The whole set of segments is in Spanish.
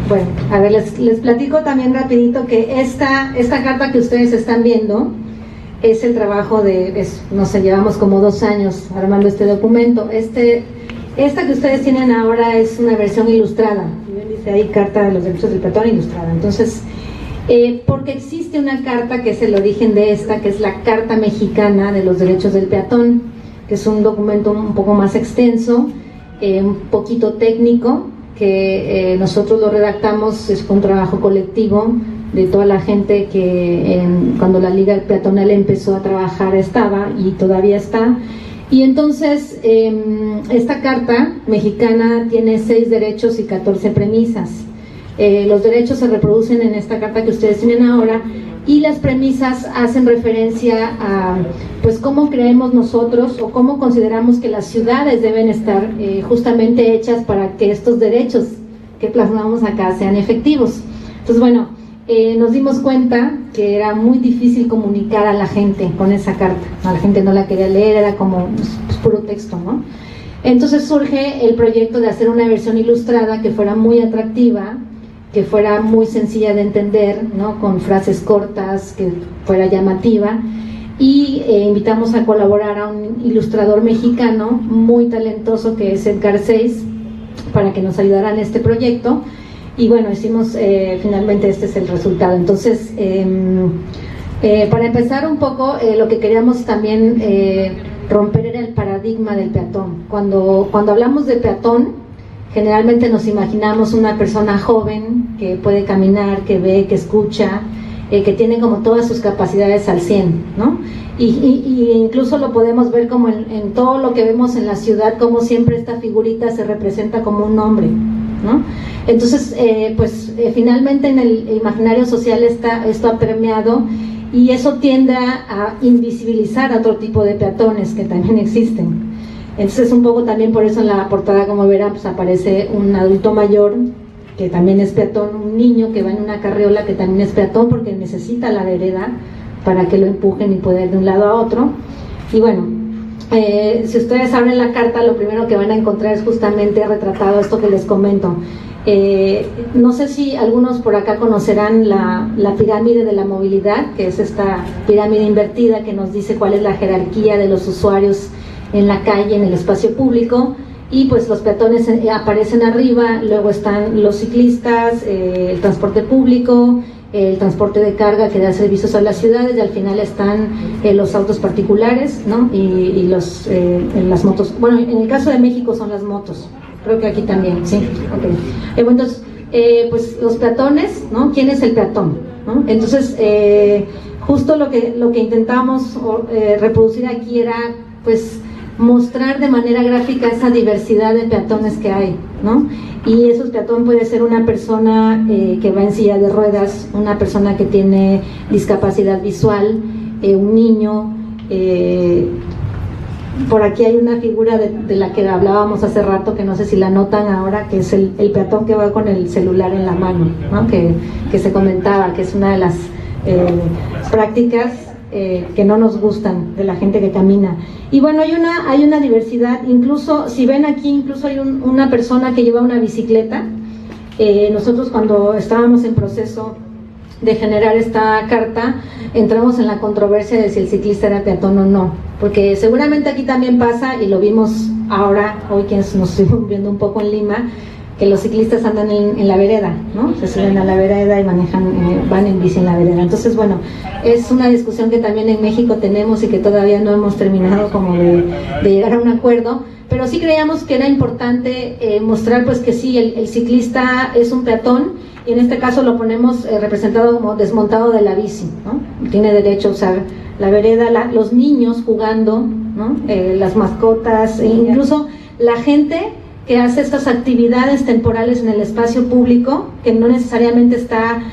Bueno, a ver, les platico también rapidito que esta carta que ustedes están viendo es el trabajo no sé, llevamos como 2 años armando este documento. Esta que ustedes tienen ahora es una versión ilustrada, dice ahí Carta de los Derechos del Peatón ilustrada. Entonces, porque existe una carta que es el origen de esta, que es la Carta Mexicana de los Derechos del Peatón, que es un documento un poco más extenso, un poquito técnico, que nosotros lo redactamos, es un trabajo colectivo de toda la gente que cuando la Liga Peatonal empezó a trabajar estaba y todavía está. Y entonces esta carta mexicana tiene 6 derechos y 14 premisas. Los derechos se reproducen en esta carta que ustedes tienen ahora, y las premisas hacen referencia a pues cómo creemos nosotros o cómo consideramos que las ciudades deben estar justamente hechas para que estos derechos que plasmamos acá sean efectivos. Entonces, bueno, nos dimos cuenta que era muy difícil comunicar a la gente con esa carta. A la gente no la quería leer, era como pues, puro texto, ¿no? Entonces surge el proyecto de hacer una versión ilustrada que fuera muy atractiva, que fuera muy sencilla de entender, ¿no? Con frases cortas, que fuera llamativa, y invitamos a colaborar a un ilustrador mexicano muy talentoso que es Edgar Seis, para que nos ayudara en este proyecto. Y bueno, hicimos finalmente este es el resultado. Entonces, para empezar un poco, lo que queríamos también romper era el paradigma del peatón. Cuando hablamos de peatón, generalmente nos imaginamos una persona joven que puede caminar, que ve, que escucha, que tiene como todas sus capacidades al 100, ¿no? Y incluso lo podemos ver como en todo lo que vemos en la ciudad, como siempre esta figurita se representa como un hombre, ¿no? Entonces, finalmente en el imaginario social esto ha permeado, y eso tiende a invisibilizar a otro tipo de peatones que también existen. Entonces, un poco también por eso en la portada, como verán, pues aparece un adulto mayor que también es peatón, un niño que va en una carriola que también es peatón porque necesita la vereda para que lo empujen y pueda ir de un lado a otro. Y bueno, si ustedes abren la carta, lo primero que van a encontrar es justamente retratado esto que les comento. No sé si algunos por acá conocerán la pirámide de la movilidad, que es esta pirámide invertida que nos dice cuál es la jerarquía de los usuarios en la calle, en el espacio público, y pues los peatones aparecen arriba, luego están los ciclistas, el transporte público, el transporte de carga que da servicios a las ciudades, y al final están los autos particulares, ¿no? y las motos. Bueno, en el caso de México son las motos, creo que aquí también, sí. Okay. Entonces, pues los peatones, ¿no? ¿Quién es el peatón? ¿No? Entonces, justo lo que intentamos reproducir aquí era, pues, mostrar de manera gráfica esa diversidad de peatones que hay, ¿no? Y esos peatón puede ser una persona que va en silla de ruedas, una persona que tiene discapacidad visual, un niño. Por aquí hay una figura de la que hablábamos hace rato, que no sé si la notan ahora, que es el peatón que va con el celular en la mano, ¿no? Que se comentaba que es una de las prácticas que no nos gustan de la gente que camina. Y bueno, hay una diversidad, incluso si ven aquí, incluso hay una persona que lleva una bicicleta. Nosotros, cuando estábamos en proceso de generar esta carta, entramos en la controversia de si el ciclista era peatón o no, porque seguramente aquí también pasa, y lo vimos hoy quienes nos estuvimos viendo un poco en Lima, que los ciclistas andan en la vereda, ¿no? Se suben a la vereda y van en bici en la vereda. Entonces, bueno, es una discusión que también en México tenemos y que todavía no hemos terminado como de llegar a un acuerdo, pero sí creíamos que era importante mostrar pues que sí, el ciclista es un peatón, y en este caso lo ponemos representado como desmontado de la bici, ¿no? Tiene derecho a usar la vereda, los niños jugando, ¿no? Las mascotas, e incluso la gente que hace estas actividades temporales en el espacio público, que no necesariamente está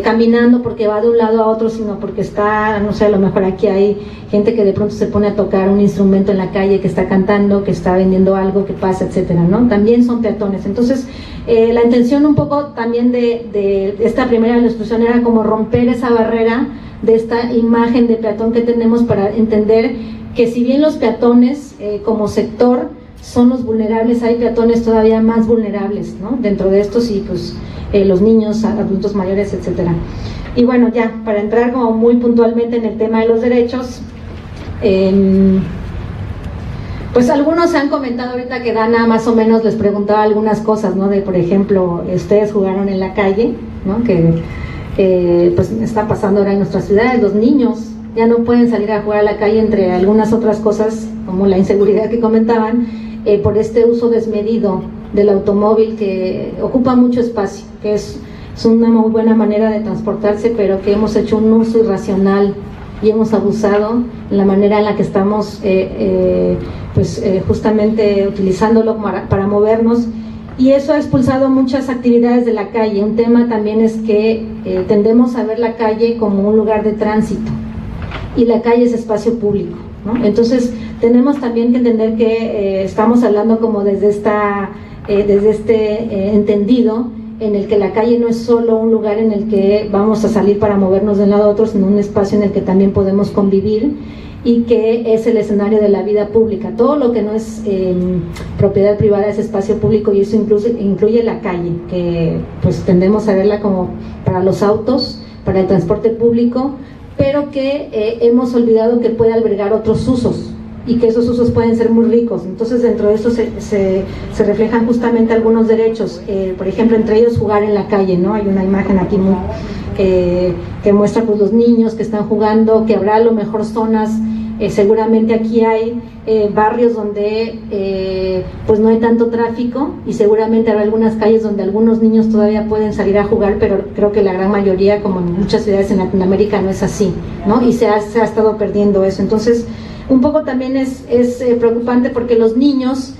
caminando porque va de un lado a otro, sino porque está, no sé, a lo mejor aquí hay gente que de pronto se pone a tocar un instrumento en la calle, que está cantando, que está vendiendo algo, que pasa, etcétera, ¿no? También son peatones. Entonces, la intención un poco también de esta primera ilustración era como romper esa barrera de esta imagen de peatón que tenemos, para entender que si bien los peatones como sector son los vulnerables, hay peatones todavía más vulnerables, ¿no? Dentro de estos y pues los niños, adultos mayores, etcétera. Y bueno, ya para entrar como muy puntualmente en el tema de los derechos, pues algunos han comentado ahorita que Dana más o menos les preguntaba algunas cosas, ¿no? De, por ejemplo, ustedes jugaron en la calle, ¿no? Que pues está pasando ahora en nuestras ciudades, los niños ya no pueden salir a jugar a la calle, entre algunas otras cosas, como la inseguridad que comentaban, por este uso desmedido del automóvil que ocupa mucho espacio, que es una muy buena manera de transportarse, pero que hemos hecho un uso irracional y hemos abusado en la manera en la que estamos justamente utilizándolo para movernos, y eso ha expulsado muchas actividades de la calle. Un tema también es que tendemos a ver la calle como un lugar de tránsito y la calle es espacio público, ¿no? Entonces tenemos también que entender que estamos hablando como desde este entendido en el que la calle no es solo un lugar en el que vamos a salir para movernos de un lado a otro, sino un espacio en el que también podemos convivir y que es el escenario de la vida pública. Todo lo que no es propiedad privada es espacio público, y eso incluye la calle, que pues tendemos a verla como para los autos, para el transporte público, pero que hemos olvidado que puede albergar otros usos y que esos usos pueden ser muy ricos. Entonces dentro de esto se reflejan justamente algunos derechos, por ejemplo, entre ellos jugar en la calle, ¿no? Hay una imagen aquí que muestra pues los niños que están jugando, que habrá a lo mejor zonas, seguramente aquí hay barrios donde pues no hay tanto tráfico, y seguramente habrá algunas calles donde algunos niños todavía pueden salir a jugar, pero creo que la gran mayoría, como en muchas ciudades en Latinoamérica, no es así, ¿no? Y se ha estado perdiendo eso. Entonces un poco también es preocupante, porque los niños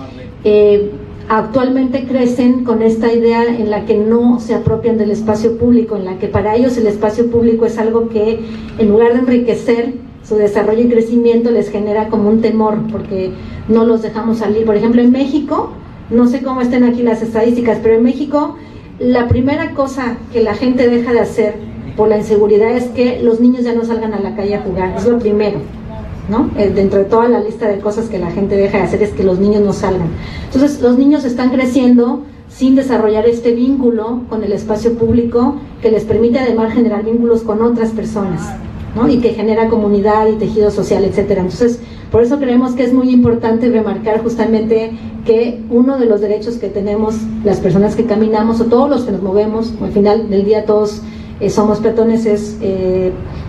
actualmente crecen con esta idea en la que no se apropian del espacio público, en la que para ellos el espacio público es algo que, en lugar de enriquecer su desarrollo y crecimiento, les genera como un temor, porque no los dejamos salir. Por ejemplo, en México, no sé cómo estén aquí las estadísticas, pero en México la primera cosa que la gente deja de hacer por la inseguridad es que los niños ya no salgan a la calle a jugar. Es lo primero, ¿no? Dentro de toda la lista de cosas que la gente deja de hacer es que los niños no salgan. Entonces los niños están creciendo sin desarrollar este vínculo con el espacio público, que les permite además generar vínculos con otras personas, ¿no? Y que genera comunidad y tejido social, etcétera. Entonces por eso creemos que es muy importante remarcar justamente que uno de los derechos que tenemos las personas que caminamos, o todos los que nos movemos, al final del día todos somos peatones, es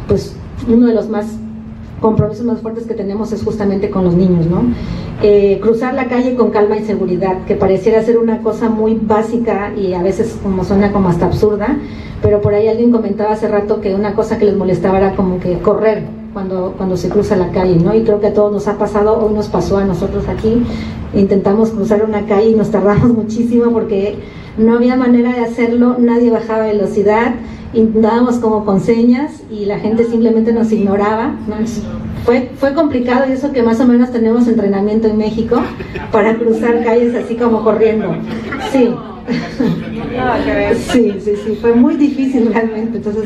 pues uno de los compromisos más fuertes que tenemos es justamente con los niños, ¿no? Cruzar la calle con calma y seguridad, que pareciera ser una cosa muy básica y a veces como suena como hasta absurda, pero por ahí alguien comentaba hace rato que una cosa que les molestaba era como que correr cuando se cruza la calle, ¿no? Y creo que a todos nos ha pasado, hoy nos pasó a nosotros aquí, intentamos cruzar una calle y nos tardamos muchísimo porque no había manera de hacerlo, nadie bajaba velocidad, intentábamos como con señas y la gente simplemente nos ignoraba, ¿no? Fue complicado, y eso que más o menos tenemos entrenamiento en México para cruzar calles así como corriendo. Sí. Sí, fue muy difícil realmente. Entonces,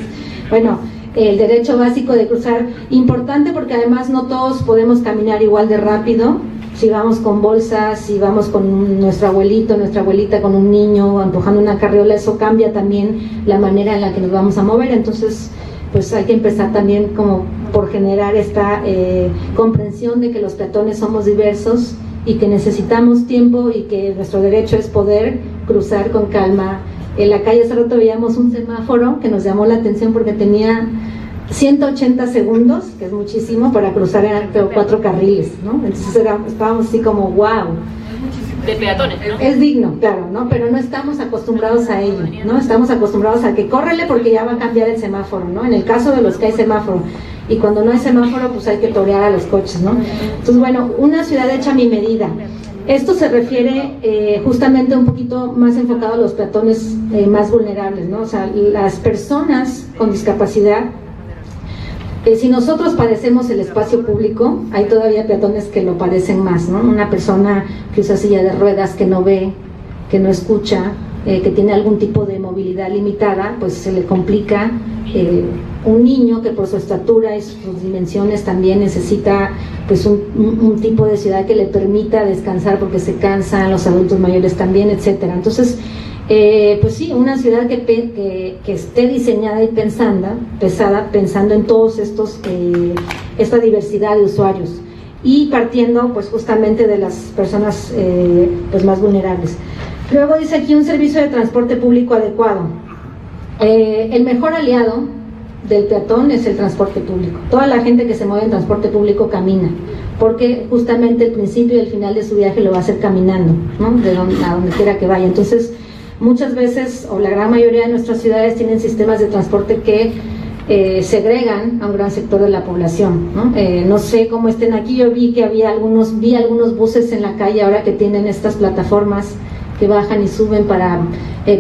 bueno, el derecho básico de cruzar, importante porque además no todos podemos caminar igual de rápido. Si vamos con bolsas, si vamos con nuestro abuelito, nuestra abuelita con un niño empujando una carriola, eso cambia también la manera en la que nos vamos a mover. Entonces pues hay que empezar también como por generar esta comprensión de que los peatones somos diversos y que necesitamos tiempo y que nuestro derecho es poder cruzar con calma. En la calle hace rato veíamos un semáforo que nos llamó la atención porque tenía 180 segundos, que es muchísimo, para cruzar en 4 carriles, ¿no? Entonces estábamos así como wow. De peatones, ¿no? Es digno, claro, ¿no? Pero no estamos acostumbrados a ello, ¿no? Estamos acostumbrados a que córrele porque ya va a cambiar el semáforo, ¿no? En el caso de los que hay semáforo. Y cuando no hay semáforo, pues hay que torear a los coches, ¿no? Entonces, bueno, una ciudad hecha a mi medida. Esto se refiere justamente un poquito más enfocado a los peatones más vulnerables, ¿no? O sea, las personas con discapacidad. Si nosotros padecemos el espacio público, hay todavía peatones que lo padecen más, ¿no? Una persona que usa silla de ruedas, que no ve, que no escucha, que tiene algún tipo de movilidad limitada, pues se le complica. Un niño que por su estatura y sus dimensiones también necesita pues un tipo de ciudad que le permita descansar porque se cansan, los adultos mayores también, etcétera. Entonces, pues sí, una ciudad que esté diseñada y pensando en todos estos, esta diversidad de usuarios y partiendo pues justamente de las personas pues más vulnerables. Luego dice aquí un servicio de transporte público adecuado. El mejor aliado del peatón es el transporte público. Toda la gente que se mueve en transporte público camina, porque justamente el principio y el final de su viaje lo va a hacer caminando, ¿no? A donde quiera que vaya. Entonces, muchas veces, o la gran mayoría de nuestras ciudades tienen sistemas de transporte que segregan a un gran sector de la población, ¿no? No sé cómo estén aquí, yo vi algunos buses en la calle ahora que tienen estas plataformas que bajan y suben para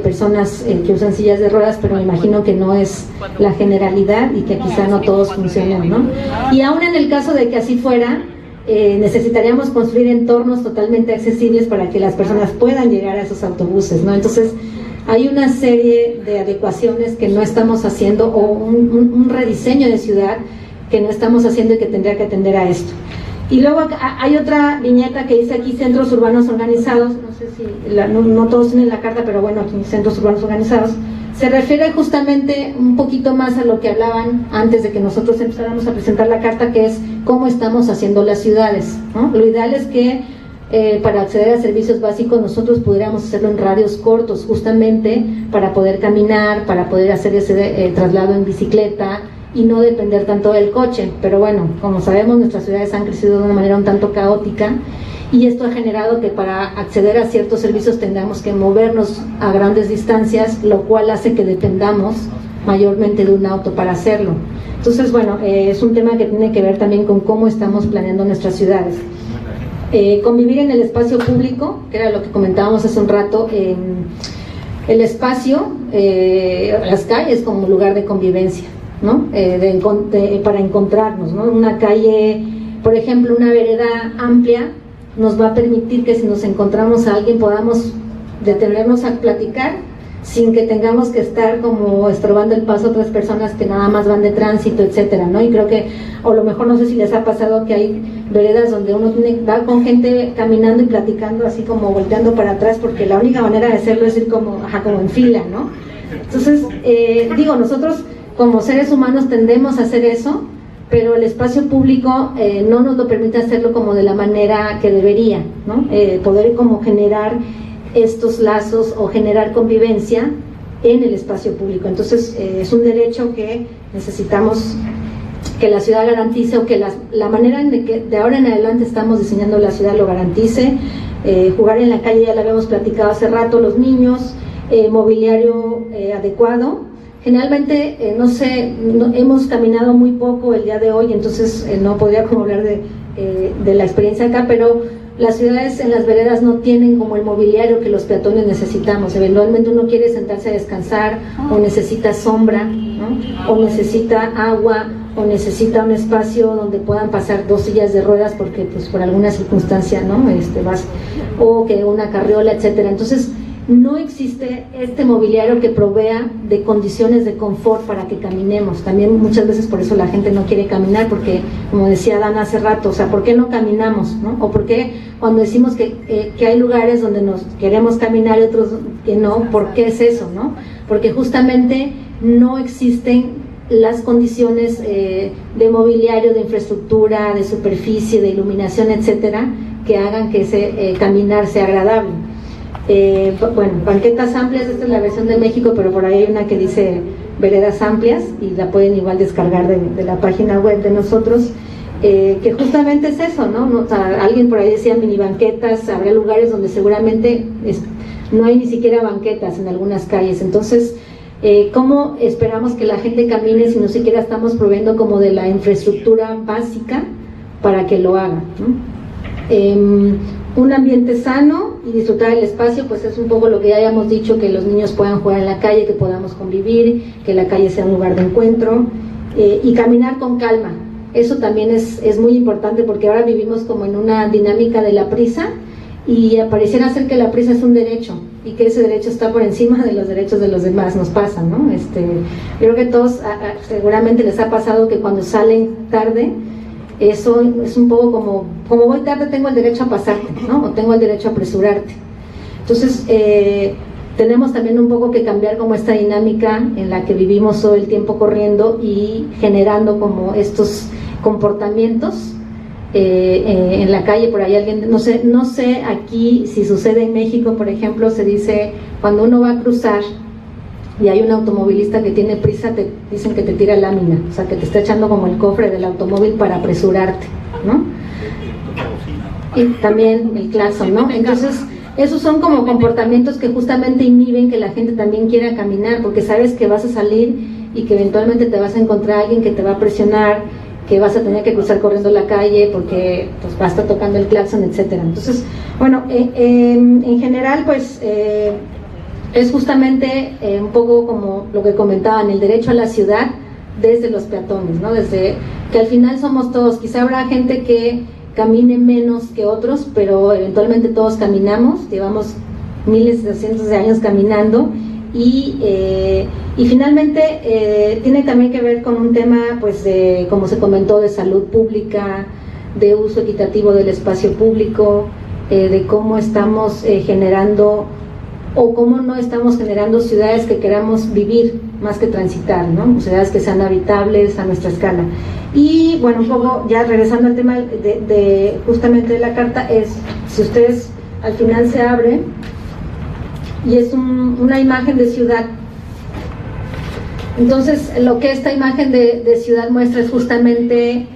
personas que usan sillas de ruedas, pero me imagino que no es la generalidad y que quizá no todos funcionen, ¿no? Y aún en el caso de que así fuera, necesitaríamos construir entornos totalmente accesibles para que las personas puedan llegar a esos autobuses, ¿no? Entonces, hay una serie de adecuaciones que no estamos haciendo, o un rediseño de ciudad que no estamos haciendo y que tendría que atender a esto. Y luego hay otra viñeta que dice aquí centros urbanos organizados, no sé si no todos tienen la carta, pero bueno, aquí centros urbanos organizados, se refiere justamente un poquito más a lo que hablaban antes de que nosotros empezáramos a presentar la carta, que es cómo estamos haciendo las ciudades, ¿no? Lo ideal es que para acceder a servicios básicos nosotros pudiéramos hacerlo en radios cortos, justamente para poder caminar, para poder hacer ese traslado en bicicleta, y no depender tanto del coche. Pero bueno, como sabemos, nuestras ciudades han crecido de una manera un tanto caótica y esto ha generado que para acceder a ciertos servicios tengamos que movernos a grandes distancias, lo cual hace que dependamos mayormente de un auto para hacerlo. Entonces, bueno, es un tema que tiene que ver también con cómo estamos planeando nuestras ciudades. Convivir en el espacio público, que era lo que comentábamos hace un rato, el espacio, las calles como lugar de convivencia, ¿no? Para encontrarnos, ¿no? Una calle, por ejemplo, una vereda amplia nos va a permitir que si nos encontramos a alguien podamos detenernos a platicar sin que tengamos que estar como estorbando el paso a otras personas que nada más van de tránsito, etcétera, ¿no? Y creo que, o lo mejor no sé si les ha pasado que hay veredas donde uno va con gente caminando y platicando así como volteando para atrás, porque la única manera de hacerlo es ir como en fila, ¿no? Entonces, nosotros como seres humanos tendemos a hacer eso, pero el espacio público no nos lo permite hacerlo como de la manera que debería, ¿no? Poder como generar estos lazos o generar convivencia en el espacio público. Entonces, es un derecho que necesitamos que la ciudad garantice, o que la manera en que de ahora en adelante estamos diseñando la ciudad lo garantice. Jugar en la calle, ya lo habíamos platicado hace rato, los niños, mobiliario adecuado. Generalmente, hemos caminado muy poco el día de hoy, entonces no podría como hablar de la experiencia acá, pero las ciudades en las veredas no tienen como el mobiliario que los peatones necesitamos. Eventualmente uno quiere sentarse a descansar, o necesita sombra, ¿no? O necesita agua, o necesita un espacio donde puedan pasar 2 sillas de ruedas porque pues por alguna circunstancia, ¿no? O que una carriola, etcétera. Entonces, no existe este mobiliario que provea de condiciones de confort para que caminemos. También muchas veces por eso la gente no quiere caminar, porque como decía Dana hace rato, o sea, ¿por qué no caminamos, no? O por qué cuando decimos que hay lugares donde nos queremos caminar y otros que no, ¿por qué es eso, no? Porque justamente no existen las condiciones de mobiliario, de infraestructura, de superficie, de iluminación, etcétera, que hagan que ese caminar sea agradable. Banquetas amplias, esta es la versión de México, pero por ahí hay una que dice veredas amplias y la pueden igual descargar de la página web de nosotros, que justamente es eso, ¿no? O sea, alguien por ahí decía mini banquetas, habrá lugares donde seguramente no hay ni siquiera banquetas en algunas calles. Entonces, ¿cómo esperamos que la gente camine si no siquiera estamos proveyendo como de la infraestructura básica para que lo haga, ¿no? Un ambiente sano y disfrutar el espacio, pues es un poco lo que ya hayamos dicho, que los niños puedan jugar en la calle, que podamos convivir, que la calle sea un lugar de encuentro, y caminar con calma. Eso también es muy importante, porque ahora vivimos como en una dinámica de la prisa, y pareciera ser que la prisa es un derecho, y que ese derecho está por encima de los derechos de los demás. Nos pasa, ¿no? Yo creo que a todos seguramente les ha pasado que cuando salen tarde, eso es un poco como voy tarde tengo el derecho a pasarte, ¿no? O tengo el derecho a apresurarte. Entonces tenemos también un poco que cambiar como esta dinámica en la que vivimos todo el tiempo corriendo y generando como estos comportamientos en la calle. Por ahí alguien, no sé aquí si sucede en México, por ejemplo, se dice cuando uno va a cruzar y hay un automovilista que tiene prisa, te dicen que te tira lámina, o sea que te está echando como el cofre del automóvil para apresurarte, ¿no? Y también el claxon, ¿no? Entonces esos son como comportamientos que justamente inhiben que la gente también quiera caminar, porque sabes que vas a salir y que eventualmente te vas a encontrar a alguien que te va a presionar, que vas a tener que cruzar corriendo la calle porque pues va a estar tocando el claxon, etcétera. Entonces, bueno, en general pues es justamente un poco como lo que comentaban, el derecho a la ciudad desde los peatones, ¿no? Desde que al final somos todos, quizá habrá gente que camine menos que otros, pero eventualmente todos caminamos, llevamos miles de cientos de años caminando y finalmente tiene también que ver con un tema, pues, de, como se comentó, de salud pública, de uso equitativo del espacio público, de cómo estamos generando o cómo no estamos generando ciudades que queramos vivir más que transitar, ¿no? Ciudades que sean habitables a nuestra escala. Y bueno, un poco ya regresando al tema de justamente de la carta, es, si ustedes al final se abren, y es una imagen de ciudad. Entonces, lo que esta imagen de ciudad muestra es justamente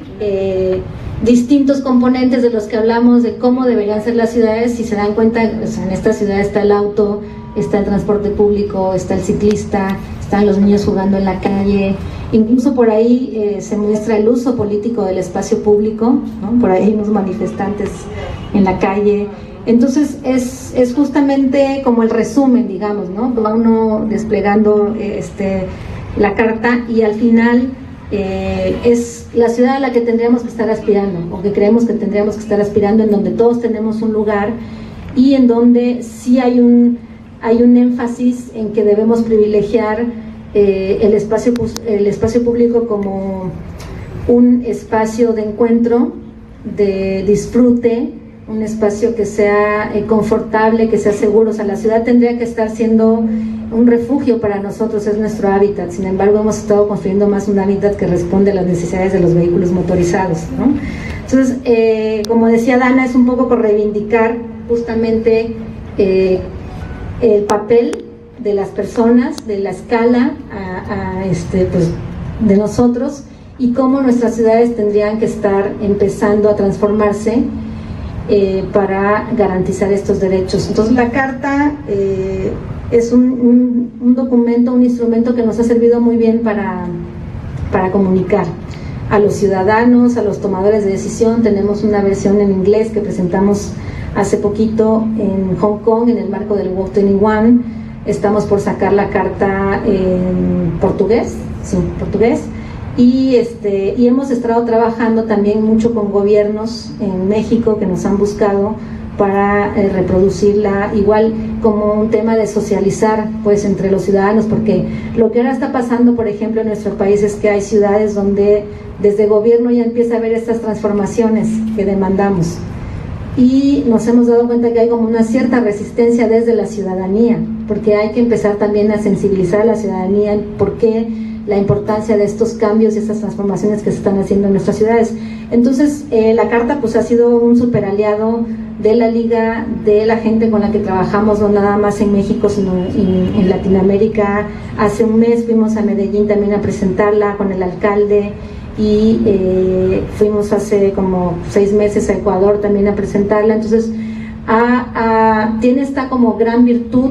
distintos componentes de los que hablamos de cómo deberían ser las ciudades. Si se dan cuenta, o sea, en esta ciudad está el auto, está el transporte público, está el ciclista, están los niños jugando en la calle, incluso por ahí se muestra el uso político del espacio público, ¿no? Por ahí hay unos manifestantes en la calle. Entonces es justamente como el resumen, digamos, ¿no? Va uno desplegando la carta y al final es la ciudad a la que tendríamos que estar aspirando, o que creemos que tendríamos que estar aspirando, en donde todos tenemos un lugar y en donde sí hay un énfasis en que debemos privilegiar el espacio público como un espacio de encuentro, de disfrute, un espacio que sea confortable, que sea seguro. O sea, la ciudad tendría que estar siendo un refugio para nosotros, es nuestro hábitat. Sin embargo, hemos estado construyendo más un hábitat que responde a las necesidades de los vehículos motorizados, ¿no? Entonces, como decía Dana, es un poco por reivindicar justamente el papel de las personas, de la escala pues, de nosotros, y cómo nuestras ciudades tendrían que estar empezando a transformarse para garantizar estos derechos. Entonces la carta es un documento, un instrumento que nos ha servido muy bien para comunicar a los ciudadanos, a los tomadores de decisión. Tenemos una versión en inglés que presentamos hace poquito en Hong Kong en el marco del Walk 21. Estamos por sacar la carta en portugués, y hemos estado trabajando también mucho con gobiernos en México que nos han buscado para reproducirla, igual como un tema de socializar pues entre los ciudadanos, porque lo que ahora está pasando, por ejemplo, en nuestro país es que hay ciudades donde desde gobierno ya empieza a haber estas transformaciones que demandamos, y nos hemos dado cuenta que hay como una cierta resistencia desde la ciudadanía, porque hay que empezar también a sensibilizar a la ciudadanía en por qué la importancia de estos cambios y estas transformaciones que se están haciendo en nuestras ciudades. Entonces la carta pues ha sido un super aliado de la liga, de la gente con la que trabajamos, no nada más en México sino en Latinoamérica. Hace un mes fuimos a Medellín también a presentarla con el alcalde, y fuimos hace como 6 meses a Ecuador también a presentarla. Entonces tiene esta como gran virtud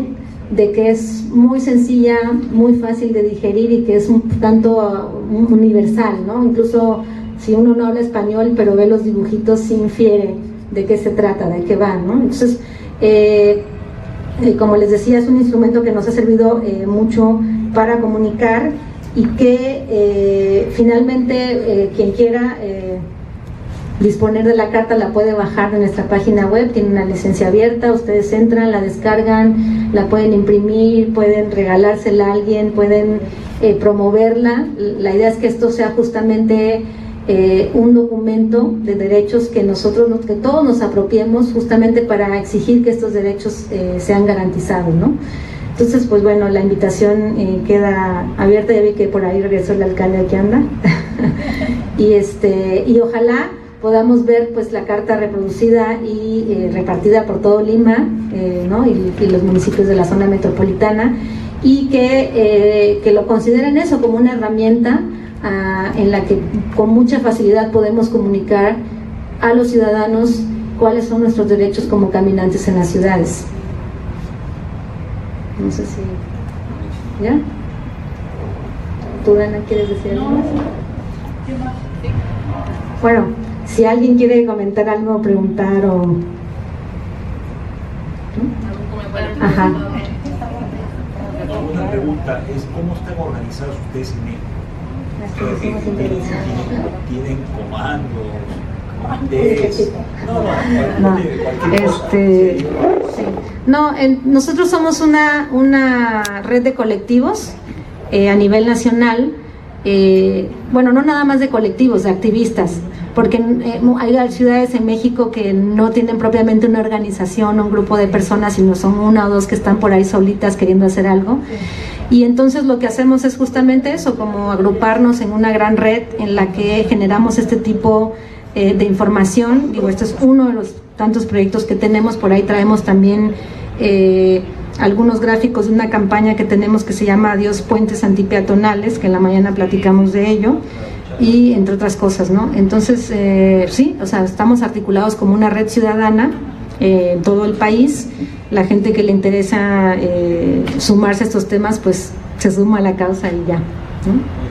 de que es muy sencilla, muy fácil de digerir, y que es un tanto universal, ¿no? Incluso si uno no habla español pero ve los dibujitos, sí infiere de qué se trata, de qué va, ¿no? Entonces, como les decía, es un instrumento que nos ha servido mucho para comunicar, y que finalmente quien quiera disponer de la carta, la puede bajar de nuestra página web, tiene una licencia abierta, ustedes entran, la descargan, la pueden imprimir, pueden regalársela a alguien, pueden promoverla. La idea es que esto sea justamente un documento de derechos que que todos nos apropiemos justamente para exigir que estos derechos sean garantizados, ¿no? Entonces, pues bueno, la invitación queda abierta. Ya vi que por ahí regresó el alcalde, aquí anda. y ojalá podamos ver pues la carta reproducida y repartida por todo Lima, ¿no? y los municipios de la zona metropolitana, y que lo consideren eso como una herramienta en la que con mucha facilidad podemos comunicar a los ciudadanos cuáles son nuestros derechos como caminantes en las ciudades. No sé si... ¿Ya? ¿Tú, Ana, quieres decir algo más? Bueno, si alguien quiere comentar algo o preguntar o... ¿no? Ajá. Una pregunta es, ¿cómo están organizados ustedes en México? ¿Tienen comandos? Nosotros somos una red de colectivos a nivel nacional, bueno, no nada más de colectivos, de activistas, porque hay ciudades en México que no tienen propiamente una organización o un grupo de personas, sino son una o dos que están por ahí solitas queriendo hacer algo. Y entonces lo que hacemos es justamente eso, como agruparnos en una gran red en la que generamos este tipo de información. Digo, este es uno de los tantos proyectos que tenemos. Por ahí traemos también algunos gráficos de una campaña que tenemos que se llama Adiós Puentes Antipeatonales, que en la mañana platicamos de ello, y entre otras cosas, ¿no? Entonces, sí, o sea, estamos articulados como una red ciudadana en todo el país. La gente que le interesa sumarse a estos temas, pues se suma a la causa y ya, ¿no?